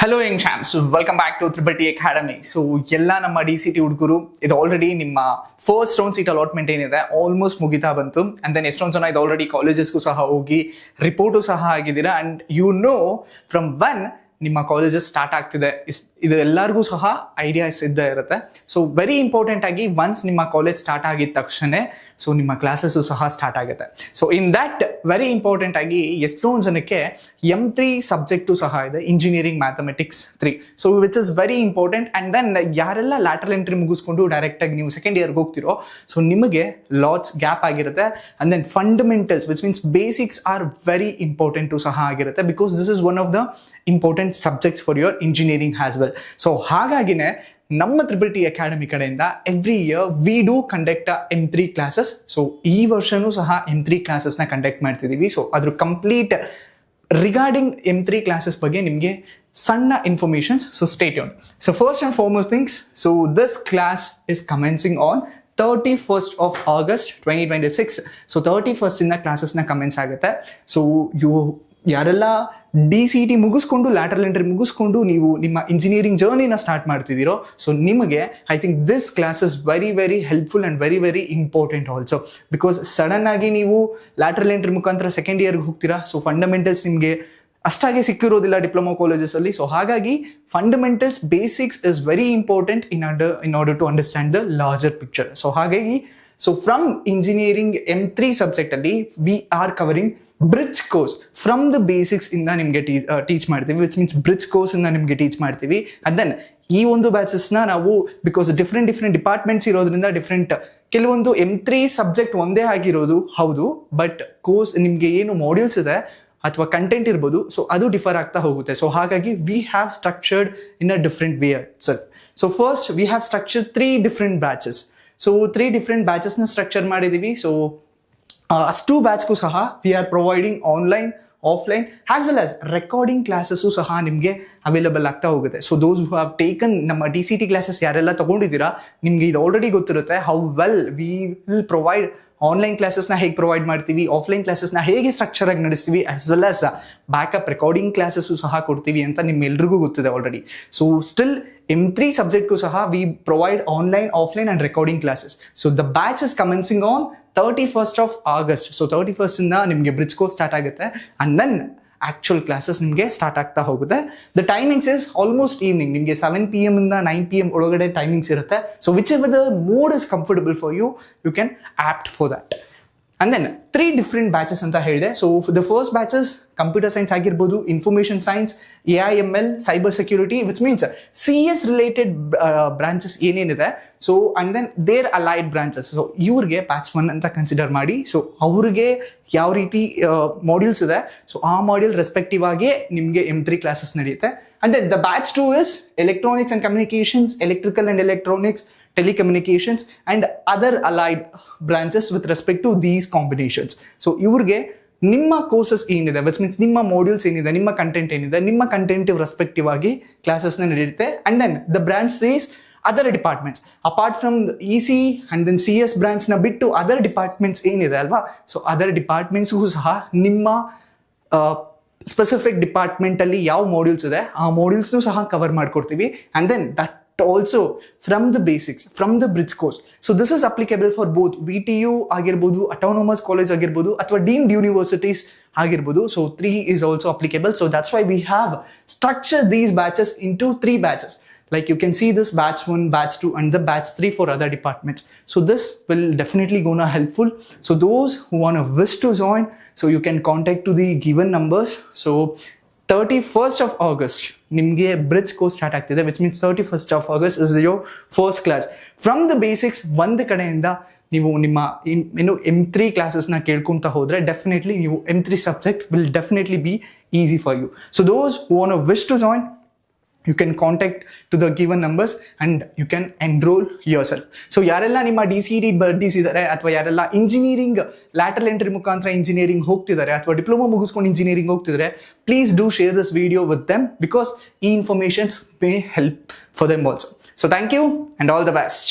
Hello young champs, welcome back to triple T academy. So ಎಲ್ಲ ನಮ್ಮ DCT ಹುಡುಗರು ಇದು ಆಲ್ರೆಡಿ ನಿಮ್ಮ ಫಸ್ಟ್ ರೌಂಡ್ ಸೀಟ್ ಅಲಾಟ್ಮೆಂಟ್ ಏನಿದೆ ಆಲ್ಮೋಸ್ಟ್ ಮುಗಿತಾ ಬಂತು. ಅಂಡ್ ದೆನ್ ಎಷ್ಟೊಂದು ಜನ ಇದು ಆಲ್ರೆಡಿ ಕಾಲೇಜಸ್ಗೂ ಸಹ ಹೋಗಿ ರಿಪೋರ್ಟು ಸಹ ಆಗಿದ್ದೀರಾ. And you know from when ನಿಮ್ಮ ಕಾಲೇಜಸ್ ಸ್ಟಾರ್ಟ್ ಆಗ್ತಿದೆ ಇದು ಎಲ್ಲರಿಗೂ ಸಹ ಐಡಿಯಾಸ್ ಇದ್ದೇ ಇರುತ್ತೆ. ಸೊ ವೆರಿ ಇಂಪಾರ್ಟೆಂಟ್ ಆಗಿ ಒನ್ಸ್ ನಿಮ್ಮ ಕಾಲೇಜ್ ಸ್ಟಾರ್ಟ್ ಆಗಿದ ತಕ್ಷಣ ಸೊ ನಿಮ್ಮ ಕ್ಲಾಸಸ್ಸು ಸಹ ಸ್ಟಾರ್ಟ್ ಆಗುತ್ತೆ. So in that very important ಆಗಿ ಎಷ್ಟೊಂದು ಜನಕ್ಕೆ M3 ಸಬ್ಜೆಕ್ಟು ಸಹ ಇದೆ, engineering mathematics 3. So which is very important. And then ಯಾರೆಲ್ಲ ಲ್ಯಾಟರಲ್ ಎಂಟ್ರಿ ಮುಗಿಸ್ಕೊಂಡು ಡೈರೆಕ್ಟಾಗಿ ನೀವು ಸೆಕೆಂಡ್ ಇಯರ್ಗೆ ಹೋಗ್ತಿರೋ ಸೊ ನಿಮಗೆ ಲಾಟ್ಸ್ ಗ್ಯಾಪ್ ಆಗಿರುತ್ತೆ. And then fundamentals which means basics are very important ಸಹ ಆಗಿರುತ್ತೆ, because this is one of the important subjects for your engineering as well. So ಹಾಗಾಗಿನೇ ನಮ್ಮ ತ್ರಿಬಲ್ ಟಿ ಅಕಾಡೆಮಿ ಕಡೆಯಿಂದ every year we do conduct M3 classes. So ಈ ವರ್ಷನೂ ಸಹ M3 ಕ್ಲಾಸಸ್ನ conduct ಮಾಡ್ತಿದ್ದೀವಿ. ಸೊ ಅದ್ರ ಕಂಪ್ಲೀಟ್ ರಿಗಾರ್ಡಿಂಗ್ M3 ಕ್ಲಾಸಸ್ ಬಗ್ಗೆ ನಿಮಗೆ ಸಣ್ಣ informations. So stay tuned. So first and foremost things, so this class is commencing on 31st of August 2026. So 31st ಇಂದ ಕ್ಲಾಸಸ್ನ ಕಮೆನ್ಸ್ ಆಗುತ್ತೆ. ಸೊ ಯಾರೆಲ್ಲ DCT ಮುಗಿಸ್ಕೊಂಡು ಲ್ಯಾಟರಲ್ ಎಂಟ್ರಿ ಮುಗಿಸ್ಕೊಂಡು ನೀವು ನಿಮ್ಮ ಇಂಜಿನಿಯರಿಂಗ್ ಜರ್ನಿನ ಸ್ಟಾರ್ಟ್ ಮಾಡ್ತಿದ್ದೀರೋ ಸೊ ನಿಮಗೆ I think this class is very very helpful and very very important also, because sudden ಆಗಿ ನೀವು ಲ್ಯಾಟರಲ್ ಎಂಟ್ರಿ ಮುಖಾಂತರ ಸೆಕೆಂಡ್ ಇಯರ್ಗೆ ಹೋಗ್ತೀರಾ. ಸೊ ಫಂಡಮೆಂಟಲ್ಸ್ ನಿಮಗೆ ಅಷ್ಟಾಗಿ ಸಿಕ್ಕಿರೋದಿಲ್ಲ ಡಿಪ್ಲೊಮಾ ಕಾಲೇಜಸಲ್ಲಿ. ಸೊ ಹಾಗಾಗಿ fundamentals basics is very important in order to understand the larger picture. So ಹಾಗಾಗಿ ಸೊ ಫ್ರಮ್ ಇಂಜಿನಿಯರಿಂಗ್ M3 ಸಬ್ಜೆಕ್ಟಲ್ಲಿ we are covering bridge course from the basics ಇಂದ ನಿಮಗೆ ಟೀಚ್ ಮಾಡ್ತೀವಿ, ವಿಚ್ ಮೀನ್ಸ್ ಬ್ರಿಡ್ಜ್ ಕೋರ್ಸ್ ಇಂದ ನಿಮಗೆ teach ಮಾಡ್ತೀವಿ. And then ಈ ಒಂದು ಬ್ಯಾಚಸ್ನ ನಾವು ಬಿಕಾಸ್ ಡಿಫ್ರೆಂಟ್ ಡಿಪಾರ್ಟ್ಮೆಂಟ್ಸ್ ಇರೋದ್ರಿಂದ ಕೆಲವೊಂದು M3 ಸಬ್ಜೆಕ್ಟ್ ಒಂದೇ ಆಗಿರೋದು ಹೌದು, ಬಟ್ ಕೋರ್ಸ್ ನಿಮಗೆ ಏನು ಮಾಡ್ಯೂಲ್ಸ್ ಇದೆ ಅಥವಾ ಕಂಟೆಂಟ್ ಇರ್ಬೋದು ಸೊ ಅದು ಡಿಫರ್ ಆಗ್ತಾ ಹೋಗುತ್ತೆ. ಸೊ ಹಾಗಾಗಿ we have structured in a different way itself. So first we have structured 3 different batches. So 3 different ಬ್ಯಾಚಸ್ನ ಸ್ಟ್ರಕ್ಚರ್ ಮಾಡಿದ್ದೀವಿ. ಸೊ ಅಷ್ಟು ಬ್ಯಾಚ್ಗೂ ಸಹ we are providing online, offline as well as recording classes ಸಹ ನಿಮಗೆ ಅವೈಲಬಲ್ ಆಗ್ತಾ ಹೋಗುತ್ತೆ. So those who have taken ನಮ್ಮ DCT ಕ್ಲಾಸಸ್ ಯಾರೆಲ್ಲ ತಗೊಂಡಿದ್ದೀರಾ ನಿಮಗೆ ಇದು ಆಲ್ರೆಡಿ ಗೊತ್ತಿರುತ್ತೆ how well we will provide online ಕ್ಲಾಸಸ್ನ ಹೇಗೆ ಪ್ರೊವೈಡ್ ಮಾಡ್ತೀವಿ, ಆಫ್ಲೈನ್ ಕ್ಲಾಸಸ್ನ ಹೇಗೆ ಸ್ಟ್ರಕ್ಚರ್ ಆಗಿ ನಡೆಸ್ತೀವಿ, as well as backup recording classes ಸಹ ಕೊಡ್ತೀವಿ ಅಂತ ನಿಮ್ಮೆಲ್ರಿಗೂ ಗೊತ್ತಿದೆ ಆಲ್ರೆಡಿ. ಸೊ ಸ್ಟಿಲ್ M3 ಸಬ್ಜೆಕ್ಟ್ಗೂ ಸಹ we provide online, offline and recording classes. So the batch is commencing on 31st of August. So 31st ಇಂದ ನಿಮಗೆ ಬ್ರಿಡ್ಜ್ ಕೋರ್ಸ್ ಸ್ಟಾರ್ಟ್ ಆಗುತ್ತೆ. ಆ್ಯಂಡ್ ದೆನ್ ಆ್ಯಕ್ಚುಯಲ್ ಕ್ಲಾಸಸ್ ನಿಮಗೆ ಸ್ಟಾರ್ಟ್ ಆಗ್ತಾ ಹೋಗುತ್ತೆ. The timings is almost evening, ನಿಮಗೆ 7 PM ಇಂದ 9 PM ಒಳಗಡೆ timings ಇರುತ್ತೆ. So whichever the mode is comfortable for you, you can opt for that. And then 3 different batches ಅಂತ ಹೇಳಿದೆ. So the first batches computer science ಆಗಿರ್ಬೋದು, information science, AI/ML, cyber security, which means CS related branches ಏನೇನಿದೆ. So and then their allied branches. So ಇವ್ರಿಗೆ batch 1 ಅಂತ consider ಮಾಡಿ. So ಅವ್ರಿಗೆ ಯಾವ ರೀತಿ ಮಾಡ್ಯೂಲ್ಸ್ ಇದೆ ಸೊ ಆ ಮಾಡ್ಯೂಲ್ ರೆಸ್ಪೆಕ್ಟಿವ್ ಆಗಿ ನಿಮಗೆ M3 ಕ್ಲಾಸಸ್ ನಡೆಯುತ್ತೆ. And then the batch 2 is electronics and communications, electrical and electronics, telecommunications and other allied branches with respect to these combinations. So ಇವ್ರಿಗೆ ನಿಮ್ಮ ಕೋರ್ಸಸ್ ಏನಿದೆ ವಿಚ್ ಮೀನ್ಸ್ ನಿಮ್ಮ modules ಏನಿದೆ, ನಿಮ್ಮ ಕಂಟೆಂಟ್ ಏನಿದೆ, ನಿಮ್ಮ ಕಂಟೆಂಟಿವ್ ರೆಸ್ಪೆಕ್ಟಿವ್ ಆಗಿ ಕ್ಲಾಸಸ್ನ ನಡೆಯುತ್ತೆ. And then the branch is other departments apart from EC and then CS ಬ್ರಾಂಚ್ನ ಬಿಟ್ಟು ಅದರ್ ಡಿಪಾರ್ಟ್ಮೆಂಟ್ಸ್ ಏನಿದೆ ಅಲ್ವಾ, ಸೊ ಅದರ್ ಡಿಪಾರ್ಟ್ಮೆಂಟ್ಸ್ಗೂ ಸಹ ನಿಮ್ಮ ಸ್ಪೆಸಿಫಿಕ್ ಡಿಪಾರ್ಟ್ಮೆಂಟಲ್ಲಿ ಯಾವ ಮಾಡ್ಯೂಲ್ಸ್ ಇದೆ ಆ ಮಾಡ್ಯೂಲ್ಸ್ನೂ ಸಹ ಕವರ್ ಮಾಡ್ಕೊಡ್ತೀವಿ. And then that also from the basics, from the bridge course. So this is applicable for both VTU ಆಗಿರ್ಬೋದು, autonomous college ಆಗಿರ್ಬೋದು ಅಥವಾ deemed universities ಆಗಿರ್ಬೋದು. So 3 is also applicable. So that's why we have structured these batches into 3 batches. Like you can see this batch 1, batch 2 and the batch 3 for other departments. So this will definitely gonna helpful. So those who wanna wish to join, so you can contact to the given numbers. So 31st of August ನಿಮಗೆ bridge course start ಆಗ್ತಿದೆ, which means 31st of August is your first class. From the basics ಒಂದು ಕಡೆಯಿಂದ ನೀವು ನಿಮ್ಮ M3 ಕ್ಲಾಸಸ್ನ ಕೇಳ್ಕೊತಾ ಹೋದರೆ definitely ನೀವು M3 subject will definitely be easy for you. So those who want to wish to join, you can contact to the given numbers and you can enroll yourself. So ಯಾರೆಲ್ಲ ನಿಮ್ಮ DCT ಬರ್ಡೀಸ್ ಇದ್ದಾರೆ ಅಥವಾ ಯಾರೆಲ್ಲ engineering lateral entry ಮುಖಾಂತರ engineering ಹೋಗ್ತಿದ್ದಾರೆ ಅಥವಾ diploma ಮುಗಿಸ್ಕೊಂಡು engineering ಹೋಗ್ತಿದ್ದಾರೆ, please do share this video with them because ಈ informations may help for them also. So thank you and all the best.